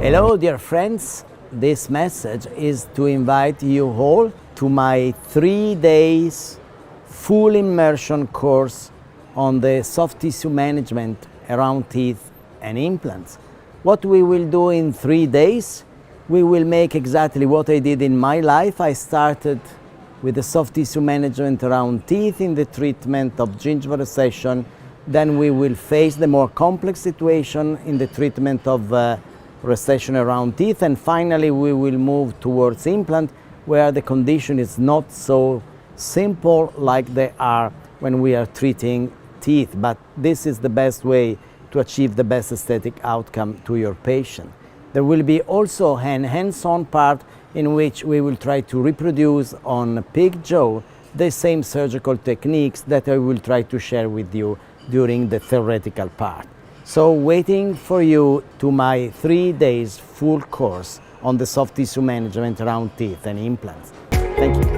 Hello dear friends, this message is to invite you all to my 3 days full immersion course on the soft tissue management around teeth and implants. What we will do in 3 days, we will make exactly what I did in my life. I started with the soft tissue management around teeth in the treatment of gingival recession. Then we will face the more complex situation in the treatment of recession around teeth, and finally we will move towards implant, where the condition is not so simple like they are when we are treating teeth, but this is the best way to achieve the best aesthetic outcome to your patient. There will be also an hands-on part in which we will try to reproduce on pig jaw the same surgical techniques that I will try to share with you during the theoretical part. So waiting for you to my 3 days full course on the soft tissue management around teeth and implants. Thank you.